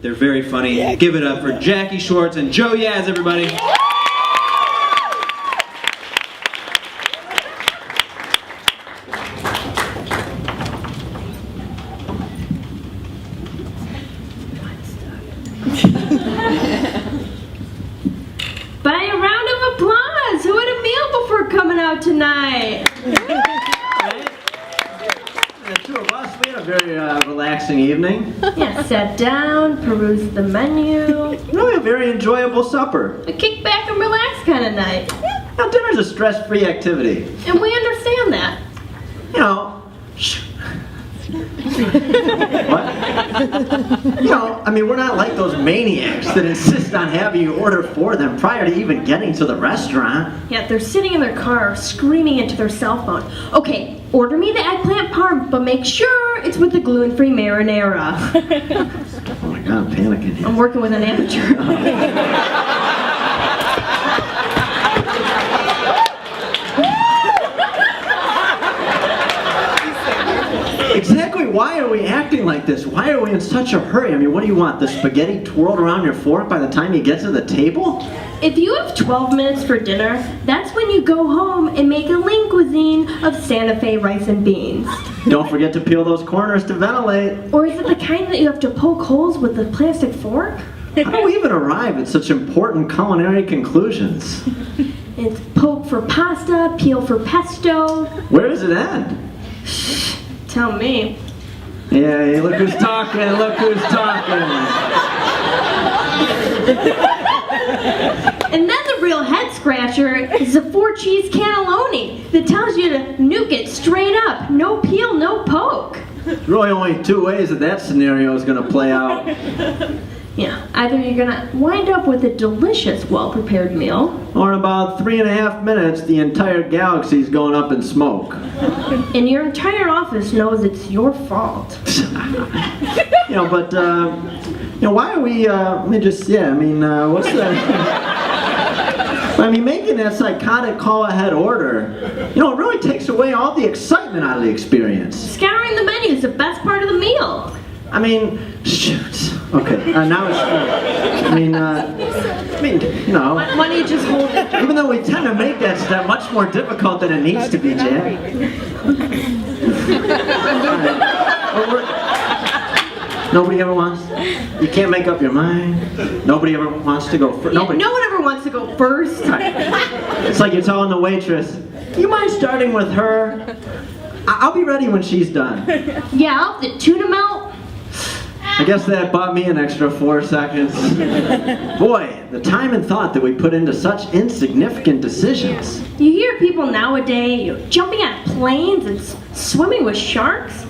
They're very funny. Yeah. Give it up for Jackie Schwartz and Joe Yaz, everybody. By a round of applause, who had a meal before coming out tonight? The two of us, we had a very relaxing evening. Yeah, sat down, perused the menu. Really a very enjoyable supper. A kick back and relax kind of night. Now, dinner's a stress-free activity. And we understand that. You know, what? You know, I mean, we're not like those maniacs that insist on having you order for them prior to even getting to the restaurant. Yeah, they're sitting in their car screaming into their cell phone. Okay, order me the eggplant parm, but make sure it's with the gluten-free marinara. Oh my God, I'm panicking here. I'm working with an amateur. Exactly, why are we acting like this? Why are we in such a hurry? I mean, what do you want? The spaghetti twirled around your fork by the time you get to the table? If you have 12 minutes for dinner, that's when you go home and make a lean cuisine of Santa Fe rice and beans. Don't forget to peel those corners to ventilate. Or is it the kind that you have to poke holes with a plastic fork? How do we even arrive at such important culinary conclusions? It's poke for pasta, peel for pesto. Where does it end? Tell me. Yeah, look who's talking, look who's talking. And then the real head scratcher is a 4-cheese cannelloni that tells you to nuke it straight up. No peel, no poke. There's really only two ways that scenario is going to play out. Yeah, either you're going to wind up with a delicious, well-prepared meal. Or in about 3.5 minutes, the entire galaxy's going up in smoke. And your entire office knows it's your fault. You know, but, you know, why are we, let me just, yeah, I mean, what's the... I mean, making that psychotic call-ahead order, you know, it really takes away all the excitement out of the experience. Scouring the menu is the best part of the meal. I mean, shoot. Okay, now it's, I mean, you know. Why don't you just hold it? Even though we tend to make that step much more difficult than it needs to be, Jack. Nobody ever wants, you can't make up your mind. Nobody ever wants to go first. Yeah, no one ever wants to go first. Right. It's like you're telling the waitress, you mind starting with her? I'll be ready when she's done. Yeah, I'll have the tuna melt. I guess that bought me an extra 4 seconds. Boy, the time and thought that we put into such insignificant decisions. You hear people nowadays jumping out of planes and swimming with sharks.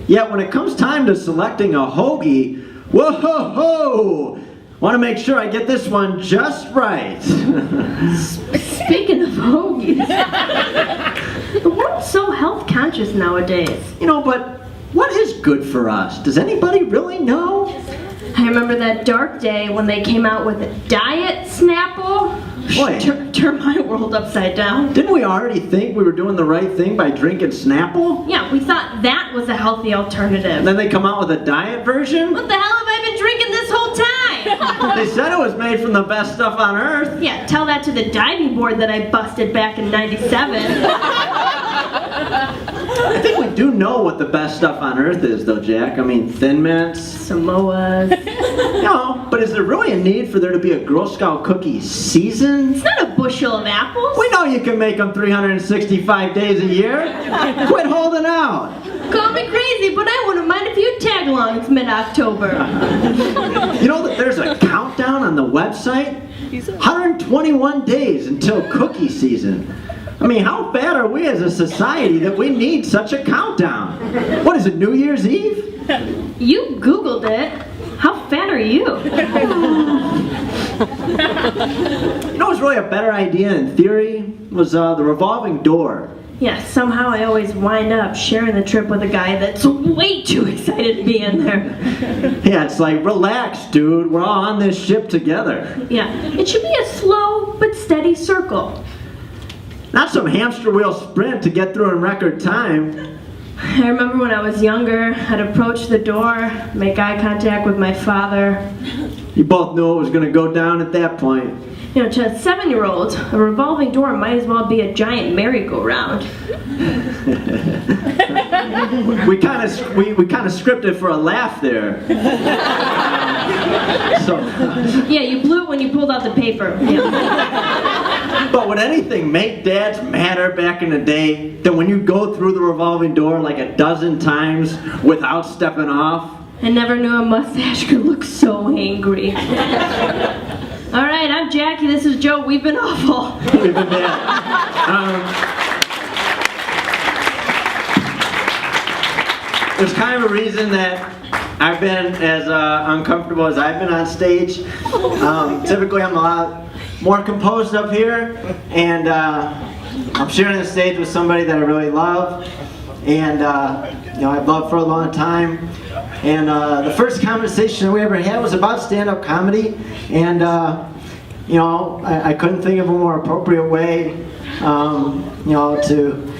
Yet when it comes time to selecting a hoagie, whoa-ho-ho! Want to make sure I get this one just right. Speaking of hoagies, the world's so health conscious nowadays. You know, but what is good for us? Does anybody really know? I remember that dark day when they came out with a diet Snapple. Boy. Turned my world upside down. Didn't we already think we were doing the right thing by drinking Snapple? Yeah, we thought that was a healthy alternative. And then they come out with a diet version? What the hell have I been drinking this whole time? They said it was made from the best stuff on earth. Yeah, tell that to the diving board that I busted back in '97. I think we do know what the best stuff on earth is, though, Jack. I mean, Thin Mints. Samoas. No, but is there really a need for there to be a Girl Scout cookie season? It's not a bushel of apples. We know you can make them 365 days a year. Quit holding out. Call me crazy, but I wouldn't mind if you tag along. It's mid-October. You know that there's a countdown on the website? 121 days until cookie season. I mean, how bad are we as a society that we need such a countdown? What is it, New Year's Eve? You Googled it. How fat are you? You know what's really a better idea in theory? Was the revolving door. Yeah, somehow I always wind up sharing the trip with a guy that's way too excited to be in there. Yeah, it's like, relax, dude. We're all on this ship together. Yeah, it should be a slow but steady circle. Not some hamster wheel sprint to get through in record time. I remember when I was younger, I'd approach the door, make eye contact with my father. You both knew it was going to go down at that point. You know, to a 7-year-old, a revolving door might as well be a giant merry-go-round. We kind of scripted for a laugh there. Yeah, you blew it when you pulled out the paper. Yeah. But would anything make dads madder back in the day than when you go through the revolving door like a dozen times without stepping off? I never knew a mustache could look so angry. All right, I'm Jackie. This is Joe. We've been awful. We've been bad. There's kind of a reason that I've been as uncomfortable as I've been on stage. Typically, I'm a lot more composed up here, and I'm sharing the stage with somebody that I really love, and you know, I've loved for a long time. And the first conversation we ever had was about stand-up comedy, and you know, I couldn't think of a more appropriate way, you know, to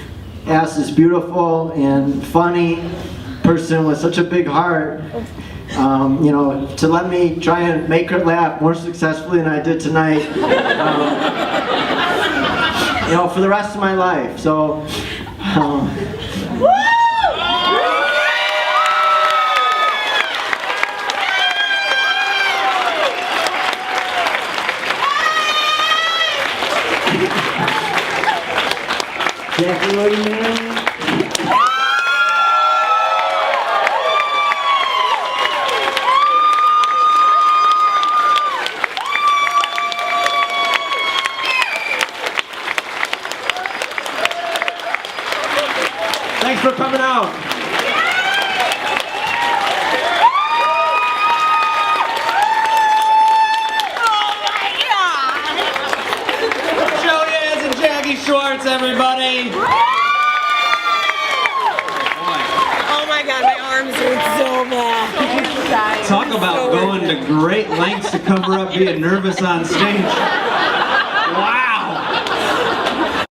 ask this beautiful and funny person with such a big heart, you know, to let me try and make her laugh more successfully than I did tonight, you know, for the rest of my life. So. Jackie, will you marry me? Thanks for coming out. Joe Yaz and Jackie Schwartz, everybody. Oh my god, my arms hurt so bad. Talk about going to great lengths to cover up being nervous on stage.